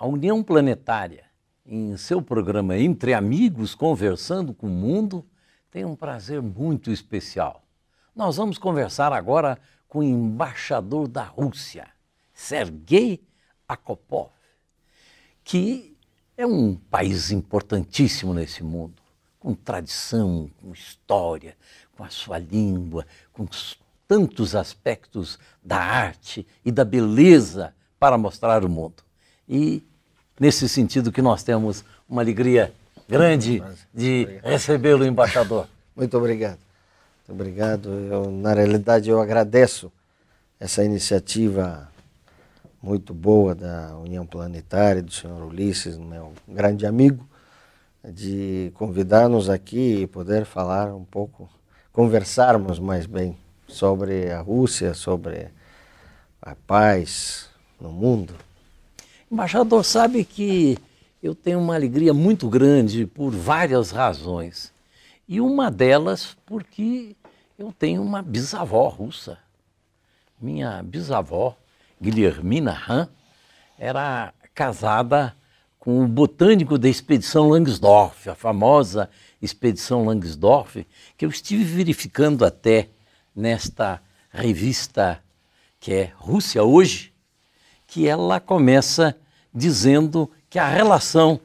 A União Planetária, em seu programa Entre Amigos Conversando com o Mundo, tem um prazer muito especial. Nós vamos conversar agora com o embaixador da Rússia, Sergei Akopov, que é um país importantíssimo nesse mundo, com tradição, com história, com a sua língua, com tantos aspectos da arte e da beleza para mostrar o mundo. E nesse sentido que nós temos uma alegria grande de recebê-lo, embaixador. Muito obrigado. Muito obrigado. Na realidade, eu agradeço essa iniciativa muito boa da União Planetária, do senhor Ulisses, meu grande amigo, de convidar-nos aqui e poder falar um pouco, conversarmos mais bem sobre a Rússia, sobre a paz no mundo. Embaixador, sabe que eu tenho uma alegria muito grande por várias razões. E uma delas porque eu tenho uma bisavó russa. Minha bisavó, Guilhermina Han, era casada com o botânico da expedição Langsdorff, a famosa expedição Langsdorff, que eu estive verificando até nesta revista que é Rússia Hoje, que ela começa dizendo que a relação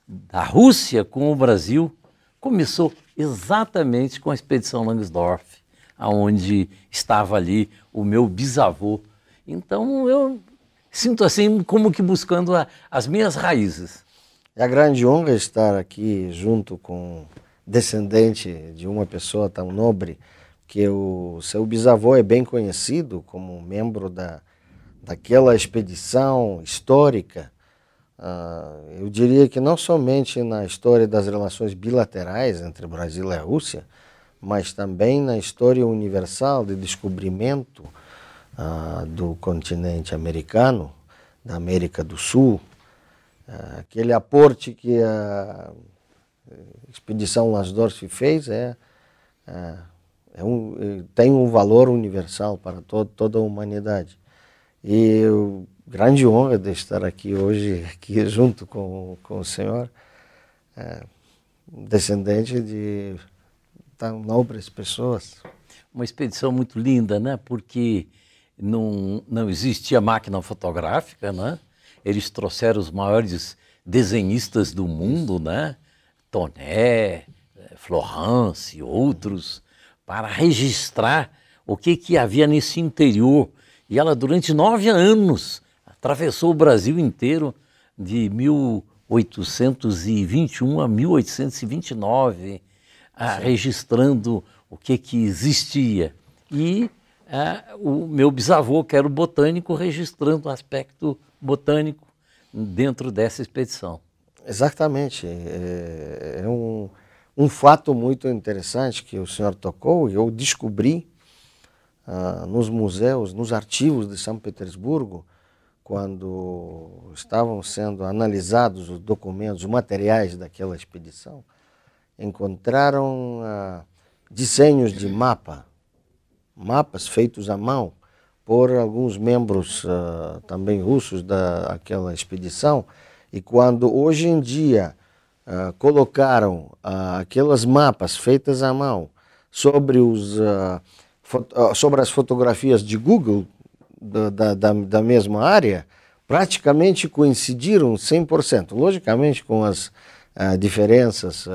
da Rússia com o Brasil começou exatamente com a expedição Langsdorff, onde estava ali o meu bisavô. Então eu sinto assim como que buscando as minhas raízes. É a grande honra estar aqui junto com descendente de uma pessoa tão nobre, que o seu bisavô é bem conhecido como membro daquela expedição histórica. Eu diria que não somente na história das relações bilaterais entre o Brasil e a Rússia, mas também na história universal de descobrimento do continente americano, da América do Sul. Aquele aporte que a expedição Langsdorff fez tem um valor universal para toda a humanidade. E grande honra de estar aqui hoje, aqui junto com o senhor, descendente de tão nobres pessoas. Uma expedição muito linda, né? Porque não existia máquina fotográfica, né? Eles trouxeram os maiores desenhistas do mundo, né? Tonet, Florence e outros, para registrar o que havia nesse interior. E ela, durante 9 anos, atravessou o Brasil inteiro, de 1821 a 1829, registrando o que existia. E o meu bisavô, que era o botânico, registrando o aspecto botânico dentro dessa expedição. Exatamente. É um fato muito interessante que o senhor tocou, e eu descobri nos museus, nos arquivos de São Petersburgo, quando estavam sendo analisados os documentos, os materiais daquela expedição, encontraram desenhos de mapas feitos à mão por alguns membros também russos daquela expedição, e quando hoje em dia colocaram aquelas mapas feitas à mão sobre as fotografias de Google da mesma área, praticamente coincidiram 100%. Logicamente, com as diferenças,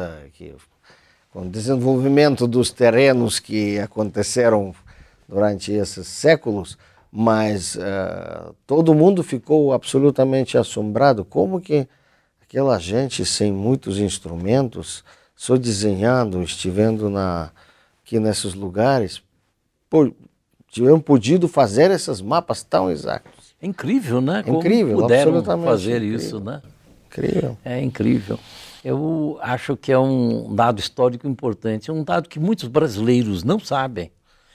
com o desenvolvimento dos terrenos que aconteceram durante esses séculos, mas todo mundo ficou absolutamente assombrado. Como que aquela gente sem muitos instrumentos, só desenhando, estivendo aqui nesses lugares, tiveram podido fazer esses mapas tão exatos. É incrível, né? É incrível, como puderam absolutamente fazer incrível. Isso, né? Incrível. É incrível. Eu acho que é um dado histórico importante, é um dado que muitos brasileiros não sabem,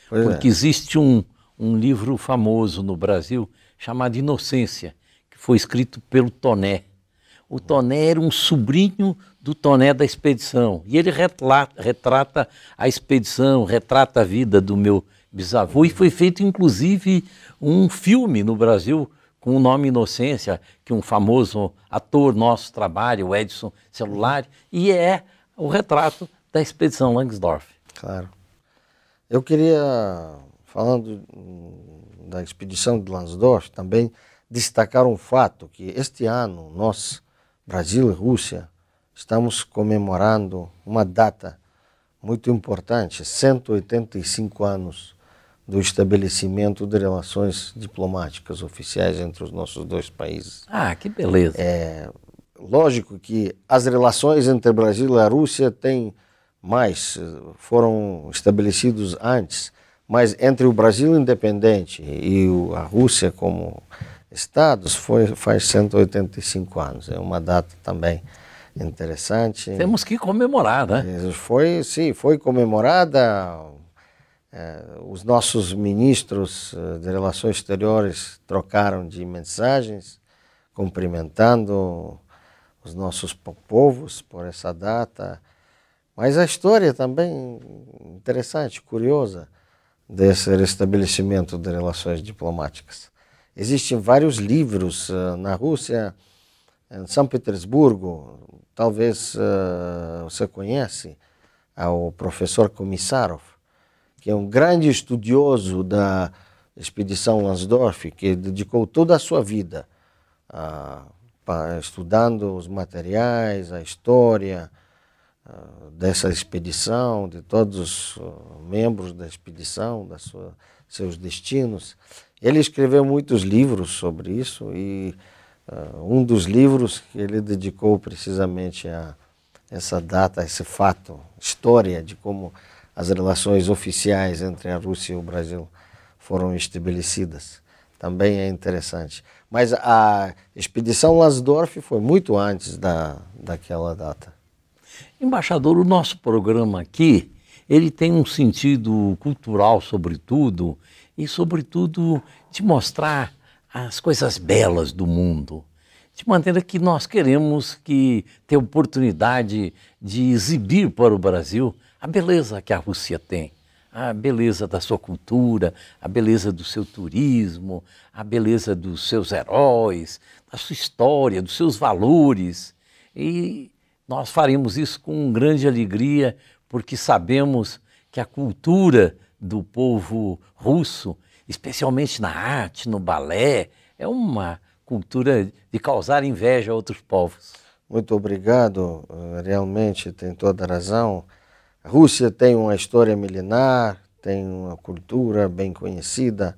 porque existe um livro famoso no Brasil chamado Inocência, que foi escrito pelo Tonet. O Tonet era um sobrinho do Tonet da expedição, e ele retrata a expedição, retrata a vida do meu bisavô, e foi feito inclusive um filme no Brasil com o nome Inocência, que um famoso ator nosso trabalha, o Edson Celulari, e é o retrato da expedição Langsdorff. Claro. Eu queria, falando da expedição de Langsdorff, também destacar um fato, que este ano nós, Brasil e Rússia, estamos comemorando uma data muito importante, 185 anos do estabelecimento de relações diplomáticas oficiais entre os nossos dois países. Ah, que beleza! Lógico que as relações entre o Brasil e a Rússia foram estabelecidos antes, mas entre o Brasil independente e a Rússia como Estados faz 185 anos. É uma data também interessante. Temos que comemorar, né? Foi comemorada. Os nossos ministros de Relações Exteriores trocaram de mensagens, cumprimentando os nossos povos por essa data. Mas a história também interessante, curiosa, desse restabelecimento de relações diplomáticas. Existem vários livros na Rússia, em São Petersburgo, talvez você conhece, o professor Komissarov, que é um grande estudioso da expedição Langsdorff, que dedicou toda a sua vida estudando os materiais, a história dessa expedição, de todos os membros da expedição, seus destinos. Ele escreveu muitos livros sobre isso e um dos livros que ele dedicou precisamente a essa data, a esse fato, história de como as relações oficiais entre a Rússia e o Brasil foram estabelecidas. Também é interessante. Mas a expedição Langsdorff foi muito antes daquela data. Embaixador, o nosso programa aqui, ele tem um sentido cultural, sobretudo, e sobretudo de mostrar as coisas belas do mundo. De maneira que nós queremos ter oportunidade de exibir para o Brasil a beleza que a Rússia tem, a beleza da sua cultura, a beleza do seu turismo, a beleza dos seus heróis, da sua história, dos seus valores. E nós faremos isso com grande alegria, porque sabemos que a cultura do povo russo, especialmente na arte, no balé, é uma cultura de causar inveja a outros povos. Muito obrigado, realmente tem toda a razão. A Rússia tem uma história milenar, tem uma cultura bem conhecida,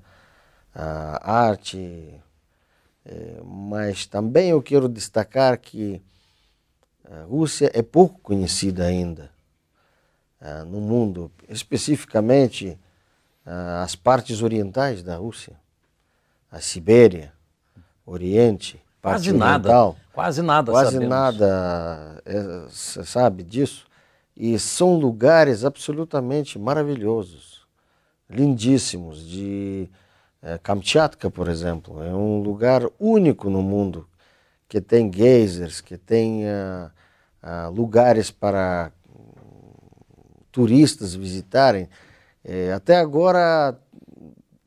a arte, mas também eu quero destacar que a Rússia é pouco conhecida ainda no mundo, especificamente as partes orientais da Rússia, a Sibéria, Oriente, parte oriental. Quase nada você sabe disso. E são lugares absolutamente maravilhosos, lindíssimos. Kamchatka, por exemplo, é um lugar único no mundo, que tem geysers, que tem lugares para turistas visitarem. Até agora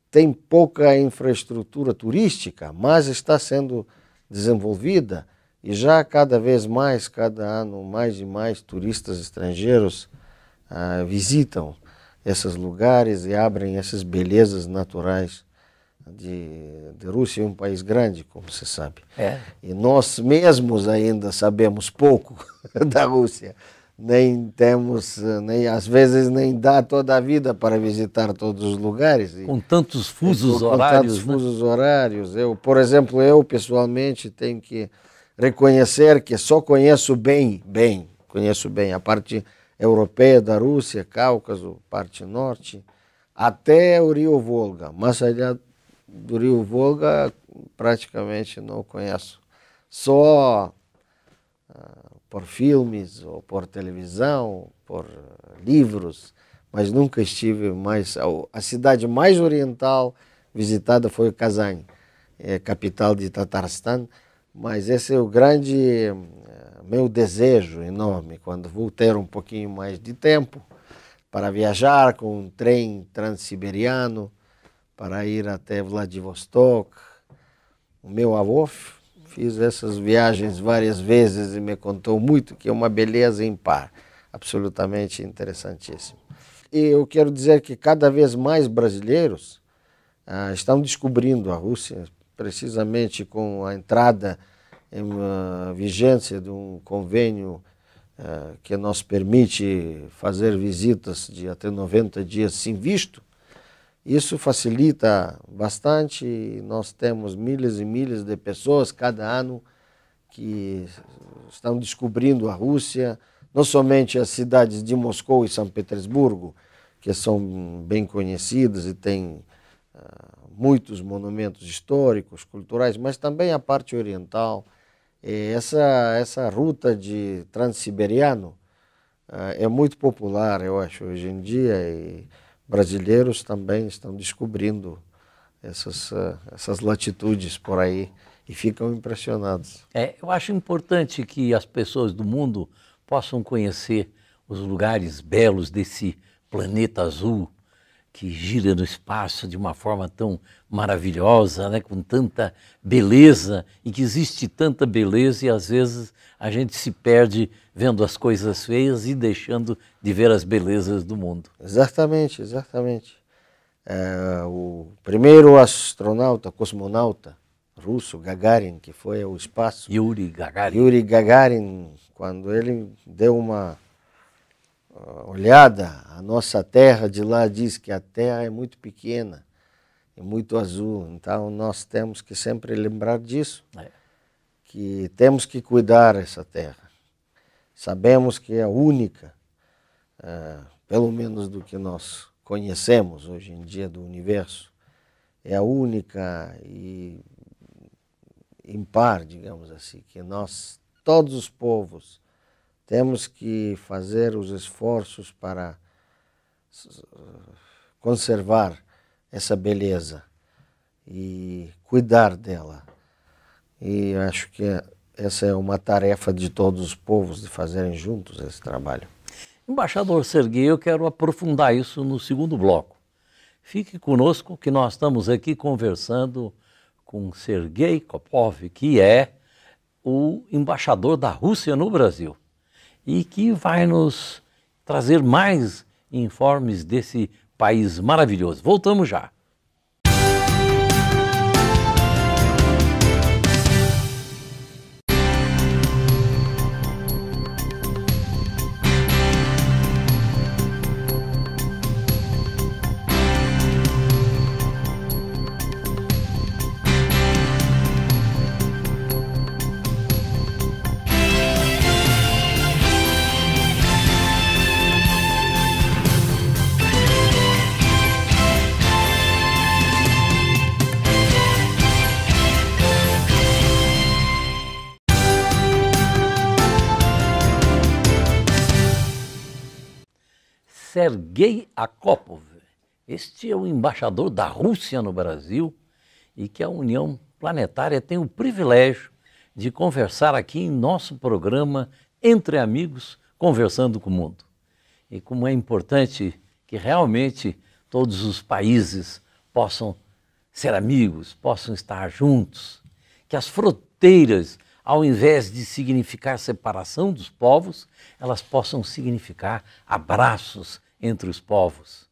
tem pouca infraestrutura turística, mas está sendo desenvolvida. E já cada vez mais, cada ano, mais e mais turistas estrangeiros visitam esses lugares e abrem essas belezas naturais de Rússia, é um país grande, como você sabe. E nós mesmos ainda sabemos pouco da Rússia. Às vezes nem dá toda a vida para visitar todos os lugares. Com tantos fusos horários. Por exemplo, eu pessoalmente tenho que reconhecer que só conheço bem a parte europeia da Rússia, Cáucaso, parte norte, até o rio Volga. Mais allá do rio Volga, praticamente não conheço. Só por filmes, ou por televisão, por livros, mas nunca estive mais. A cidade mais oriental visitada foi Kazan, capital de Tatarstão. Mas esse é o meu desejo enorme, quando vou ter um pouquinho mais de tempo para viajar com um trem transiberiano, para ir até Vladivostok, O meu avô fiz essas viagens várias vezes e me contou muito, que é uma beleza ímpar, absolutamente interessantíssimo. E eu quero dizer que cada vez mais brasileiros estão descobrindo a Rússia, precisamente com a entrada em vigência de um convênio que nos permite fazer visitas de até 90 dias sem visto. Isso facilita bastante e nós temos milhares e milhares de pessoas cada ano que estão descobrindo a Rússia, não somente as cidades de Moscou e São Petersburgo, que são bem conhecidas e têm muitos monumentos históricos, culturais, mas também a parte oriental. E essa ruta de transiberiano é muito popular, eu acho, hoje em dia, e brasileiros também estão descobrindo essas latitudes por aí e ficam impressionados. Eu acho importante que as pessoas do mundo possam conhecer os lugares belos desse planeta azul que gira no espaço de uma forma tão maravilhosa, né, com tanta beleza, e que existe tanta beleza e às vezes a gente se perde vendo as coisas feias e deixando de ver as belezas do mundo. Exatamente, exatamente. O primeiro astronauta, cosmonauta russo, Gagarin, que foi ao espaço. Yuri Gagarin. Yuri Gagarin, quando ele deu uma olhada, a nossa Terra de lá diz que a Terra é muito pequena, é muito azul, então nós temos que sempre lembrar disso, que temos que cuidar dessa Terra. Sabemos que é a única, pelo menos do que nós conhecemos hoje em dia do universo, é a única e impar, digamos assim, que nós, todos os povos, temos que fazer os esforços para conservar essa beleza e cuidar dela. E acho que essa é uma tarefa de todos os povos de fazerem juntos esse trabalho. Embaixador Serguei, eu quero aprofundar isso no segundo bloco. Fique conosco que nós estamos aqui conversando com Serguei Kopov, que é o embaixador da Rússia no Brasil, e que vai nos trazer mais informes desse país maravilhoso. Voltamos já. Serguei Akopov, este é o embaixador da Rússia no Brasil e que a União Planetária tem o privilégio de conversar aqui em nosso programa Entre Amigos, Conversando com o Mundo. E como é importante que realmente todos os países possam ser amigos, possam estar juntos, que as fronteiras, ao invés de significar separação dos povos, elas possam significar abraços entre os povos.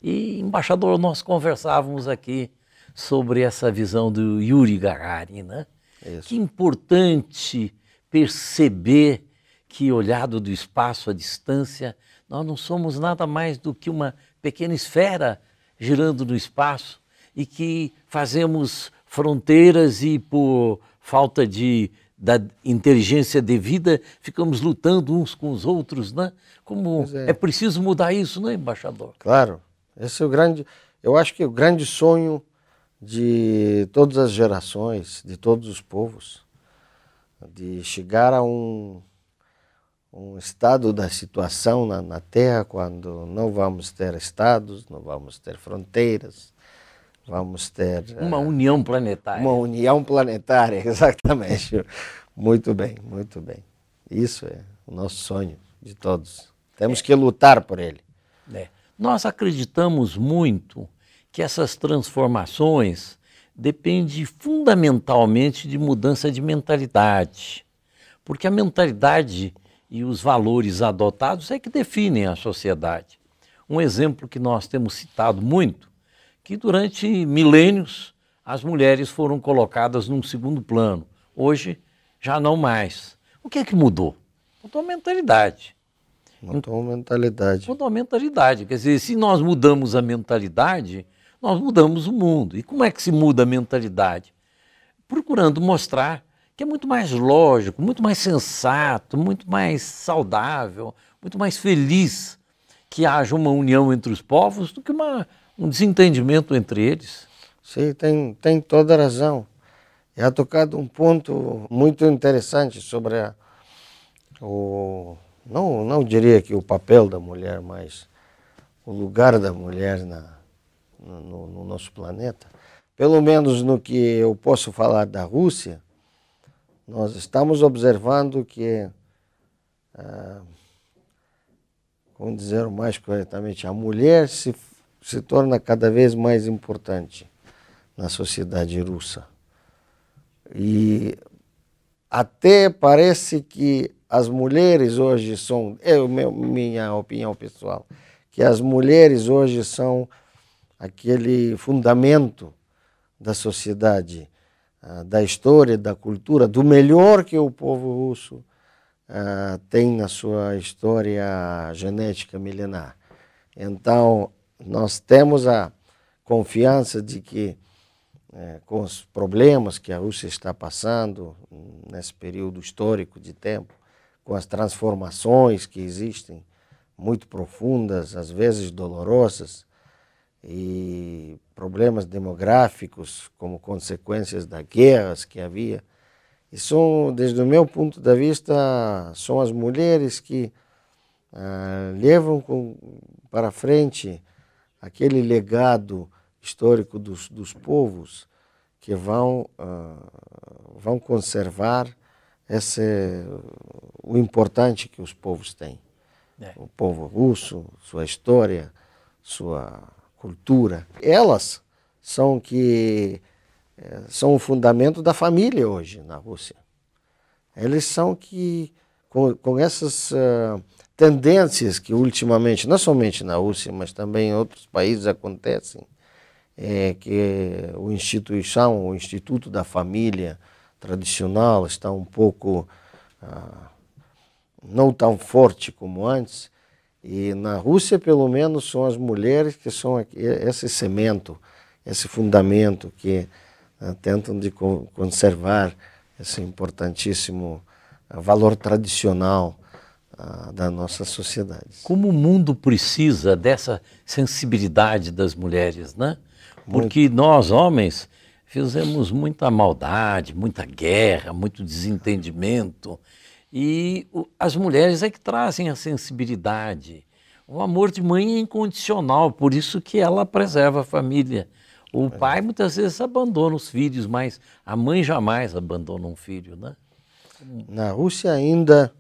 E, embaixador, nós conversávamos aqui sobre essa visão do Yuri Gagarin, né? Isso. Que importante perceber que, olhado do espaço à distância, nós não somos nada mais do que uma pequena esfera girando no espaço e que fazemos fronteiras e, por falta da inteligência devida, ficamos lutando uns com os outros, né? Como é preciso mudar isso, não é, embaixador? Claro, esse é o grande, eu acho que é o grande sonho de todas as gerações, de todos os povos, de chegar a um estado da situação na Terra quando não vamos ter estados, não vamos ter fronteiras, vamos ter... Uma união planetária. Uma união planetária, exatamente. Muito bem, muito bem. Isso é o nosso sonho de todos. Temos que lutar por ele. Nós acreditamos muito que essas transformações depende fundamentalmente de mudança de mentalidade, porque a mentalidade e os valores adotados é que definem a sociedade. Um exemplo que nós temos citado muito, que durante milênios as mulheres foram colocadas num segundo plano. Hoje já não mais. O que é que mudou? Mudou a mentalidade. Mudou a mentalidade. Mudou a mentalidade. Quer dizer, se nós mudamos a mentalidade, nós mudamos o mundo. E como é que se muda a mentalidade? Procurando mostrar que é muito mais lógico, muito mais sensato, muito mais saudável, muito mais feliz que haja uma união entre os povos do que um desentendimento entre eles. Sim, tem toda a razão. E ha tocado um ponto muito interessante sobre não diria que o papel da mulher, mas o lugar da mulher no nosso planeta. Pelo menos no que eu posso falar da Rússia, nós estamos observando que, vamos dizer mais corretamente, a mulher se torna cada vez mais importante na sociedade russa. E até parece que as mulheres hoje são, minha opinião pessoal, que as mulheres hoje são aquele fundamento da sociedade, da história, da cultura, do melhor que o povo russo tem na sua história genética milenar. Então, nós temos a confiança de que, com os problemas que a Rússia está passando nesse período histórico de tempo, com as transformações que existem, muito profundas, às vezes dolorosas, e problemas demográficos como consequências das guerras que havia. E são, desde o meu ponto de vista, são as mulheres que levam para frente aquele legado histórico dos povos que vão conservar o importante que os povos têm. O povo russo, sua história, sua cultura. Elas são o fundamento da família hoje na Rússia. Eles são que, com essas tendências que ultimamente, não somente na Rússia, mas também em outros países acontecem, que o Instituto da Família tradicional está um pouco não tão forte como antes. E na Rússia, pelo menos, são as mulheres que são esse cimento, esse fundamento que tentam de conservar esse importantíssimo valor tradicional da nossa sociedade. Como o mundo precisa dessa sensibilidade das mulheres, né? Porque nós, homens, fizemos muita maldade, muita guerra, muito desentendimento. E as mulheres é que trazem a sensibilidade. O amor de mãe é incondicional, por isso que ela preserva a família. O pai muitas vezes abandona os filhos, mas a mãe jamais abandona um filho, né? Na Rússia ainda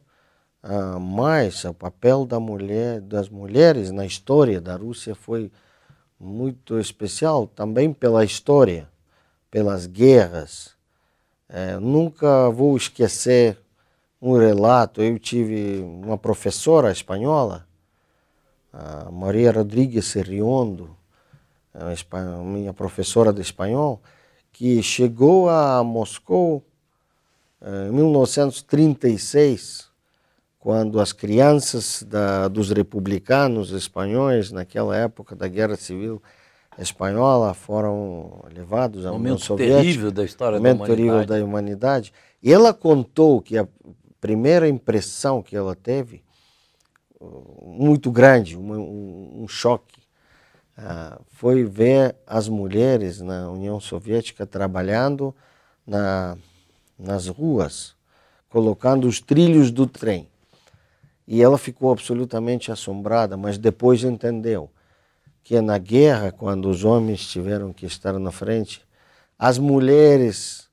mais o papel das mulheres na história da Rússia foi muito especial, também pela história, pelas guerras. Nunca vou esquecer um relato. Eu tive uma professora espanhola, a Maria Rodrigues Riondo, minha professora de espanhol, que chegou a Moscou em 1936, quando as crianças dos republicanos espanhóis, naquela época da Guerra Civil Espanhola, foram levados à União Soviética. Terrível da história da momento terrível da humanidade. E ela contou que a primeira impressão que ela teve, muito grande, um choque, foi ver as mulheres na União Soviética trabalhando nas ruas, colocando os trilhos do trem. E ela ficou absolutamente assombrada, mas depois entendeu que na guerra, quando os homens tiveram que estar na frente, as mulheres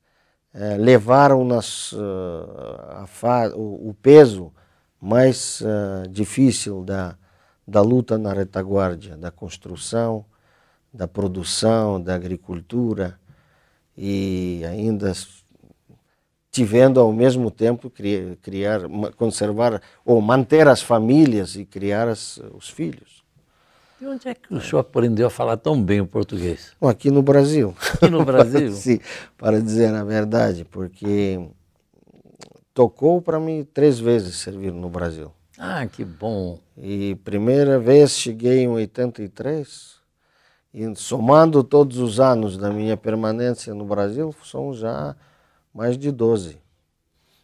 levaram o peso mais difícil da luta na retaguarda, da construção, da produção, da agricultura. e ainda tivendo ao mesmo tempo conservar ou manter as famílias e criar os filhos. E onde é que o senhor aprendeu a falar tão bem o português? Bom, aqui no Brasil. Aqui no Brasil? Sim, para dizer a verdade, porque tocou para mim 3 vezes servir no Brasil. Ah, que bom. E primeira vez cheguei em 83, e somando todos os anos da minha permanência no Brasil, são já mais de 12.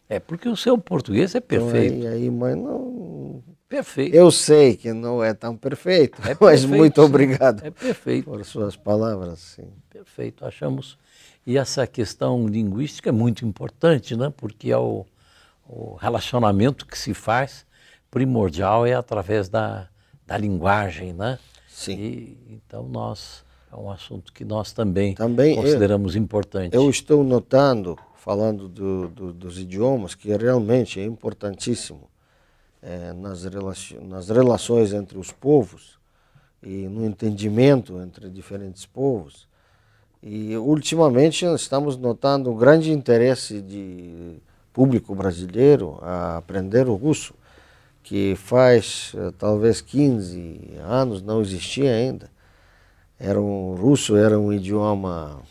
É, porque o seu português é perfeito. Então, mas não... Perfeito. Eu sei que não é tão perfeito, É mas perfeito, muito sim. Obrigado É perfeito. por suas palavras. Sim. Perfeito, achamos. E essa questão linguística é muito importante, né? Porque o relacionamento que se faz primordial é através da linguagem, né? Sim. Então é um assunto que nós também consideramos importante. Eu estou notando, falando dos idiomas, que realmente é importantíssimo nas relações entre os povos e no entendimento entre diferentes povos. E ultimamente estamos notando um grande interesse de público brasileiro a aprender o russo, que faz talvez 15 anos não existia ainda. O russo era um idioma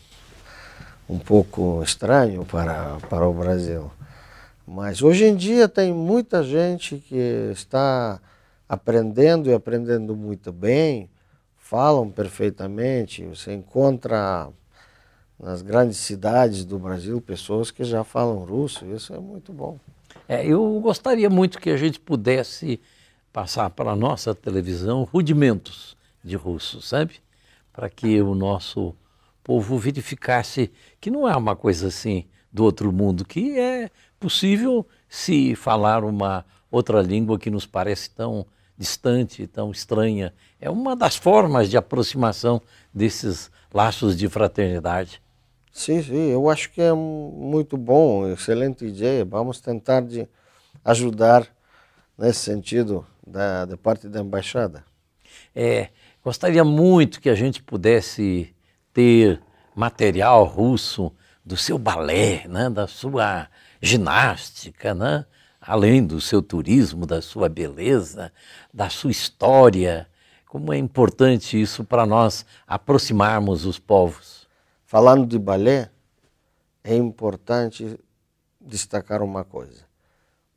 um pouco estranho para o Brasil. Mas hoje em dia tem muita gente que está aprendendo e aprendendo muito bem, falam perfeitamente. Você encontra nas grandes cidades do Brasil pessoas que já falam russo, isso é muito bom. Eu gostaria muito que a gente pudesse passar para a nossa televisão rudimentos de russo, sabe? Para que o nosso povo verificasse que não é uma coisa assim do outro mundo, que é possível se falar uma outra língua que nos parece tão distante, tão estranha. É uma das formas de aproximação desses laços de fraternidade. Sim, eu acho que é muito bom, excelente ideia. Vamos tentar de ajudar nesse sentido da parte da embaixada. Gostaria muito que a gente pudesse ter material russo do seu balé, né, da sua ginástica, né, além do seu turismo, da sua beleza, da sua história. Como é importante isso para nós aproximarmos os povos. Falando de balé, é importante destacar uma coisa.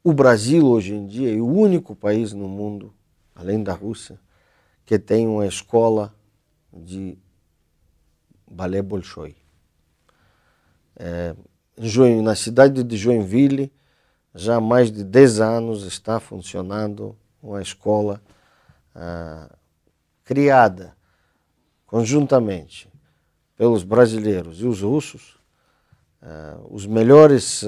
O Brasil hoje em dia é o único país no mundo, além da Rússia, que tem uma escola de balé Bolshoi. Na cidade de Joinville, já há mais de 10 anos está funcionando uma escola criada conjuntamente pelos brasileiros e os russos. Os melhores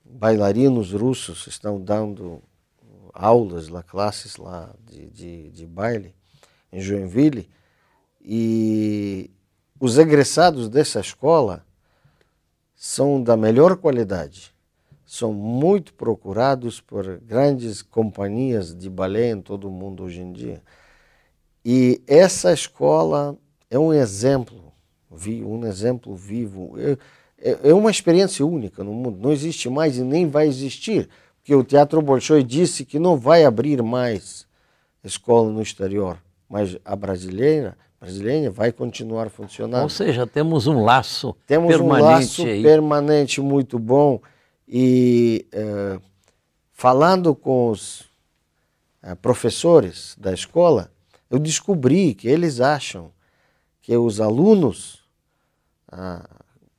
bailarinos russos estão dando aulas, classes lá de baile em Joinville, e os egressados dessa escola são da melhor qualidade, são muito procurados por grandes companhias de balé em todo o mundo hoje em dia. E essa escola é um exemplo vivo, é uma experiência única no mundo, não existe mais e nem vai existir, porque o Teatro Bolshoi disse que não vai abrir mais escola no exterior, mas a brasileira vai continuar funcionando. Ou seja, temos um laço permanente muito bom. E falando com os professores da escola, eu descobri que eles acham que os alunos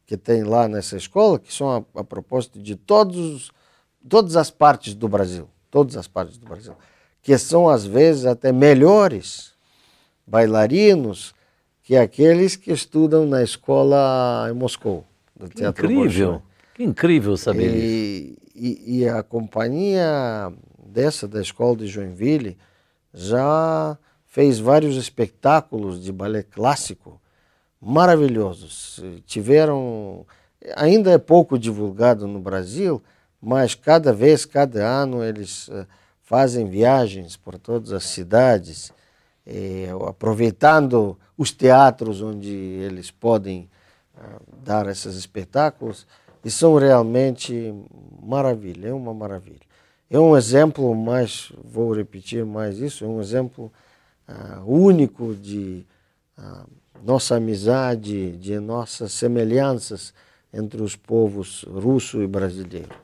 que tem lá nessa escola, que são a propósito de todas as partes do Brasil, que são às vezes até melhores bailarinos que aqueles que estudam na escola em Moscou, do Teatro Bolshoi. Que incrível saber isso. E a companhia da escola de Joinville já fez vários espetáculos de balé clássico maravilhosos. Ainda é pouco divulgado no Brasil, mas cada ano eles fazem viagens por todas as cidades, aproveitando os teatros onde eles podem dar esses espetáculos e são realmente maravilha, é uma maravilha. É um exemplo, mas vou repetir mais isso, é um exemplo único de nossa amizade, de nossas semelhanças entre os povos russo e brasileiro.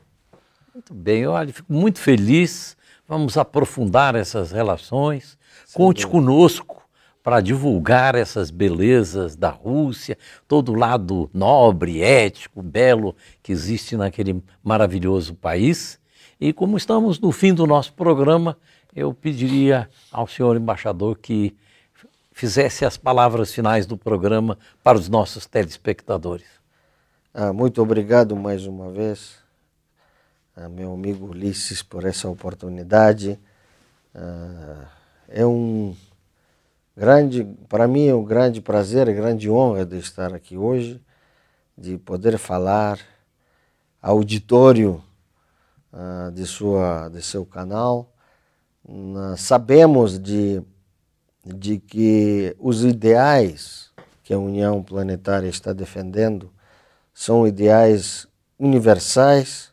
Muito bem, olha, fico muito feliz. Vamos aprofundar essas relações. Conte conosco para divulgar essas belezas da Rússia, todo o lado nobre, ético, belo que existe naquele maravilhoso país. E como estamos no fim do nosso programa, eu pediria ao senhor embaixador que fizesse as palavras finais do programa para os nossos telespectadores. Muito obrigado mais uma vez, meu amigo Ulisses, por essa oportunidade. É um grande, para mim é um grande prazer e grande honra de estar aqui hoje, de poder falar ao auditório de seu canal. Sabemos de que os ideais que a União Planetária está defendendo são ideais universais,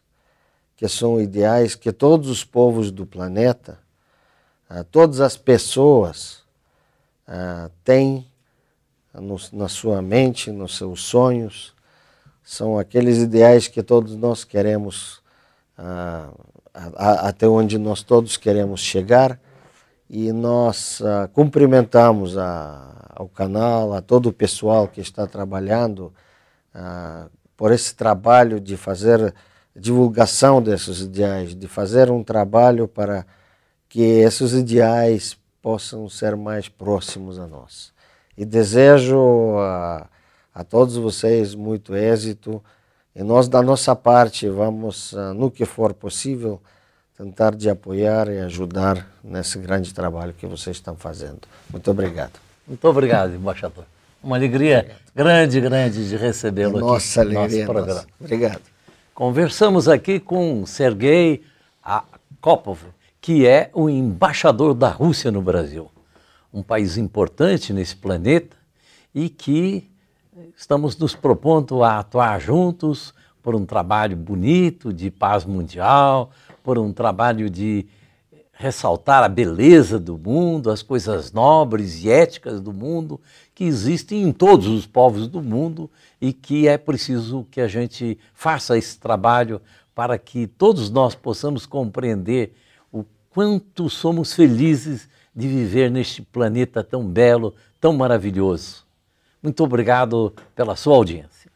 que são ideais que todos os povos do planeta, todas as pessoas têm na sua mente, nos seus sonhos. São aqueles ideais que todos nós queremos, até onde nós todos queremos chegar. E nós cumprimentamos ao canal, a todo o pessoal que está trabalhando por esse trabalho de fazer divulgação desses ideais, de fazer um trabalho para que esses ideais possam ser mais próximos a nós. E desejo a todos vocês muito êxito, e nós da nossa parte vamos, no que for possível, tentar de apoiar e ajudar nesse grande trabalho que vocês estão fazendo. Muito obrigado. Muito obrigado, embaixador. Uma alegria grande de recebê-lo aqui no nosso programa. Nossa. Obrigado. Conversamos aqui com Sergei Akopov, que é o embaixador da Rússia no Brasil. Um país importante nesse planeta e que estamos nos propondo a atuar juntos por um trabalho bonito de paz mundial, por um trabalho de ressaltar a beleza do mundo, as coisas nobres e éticas do mundo que existem em todos os povos do mundo e que é preciso que a gente faça esse trabalho para que todos nós possamos compreender o quanto somos felizes de viver neste planeta tão belo, tão maravilhoso. Muito obrigado pela sua audiência.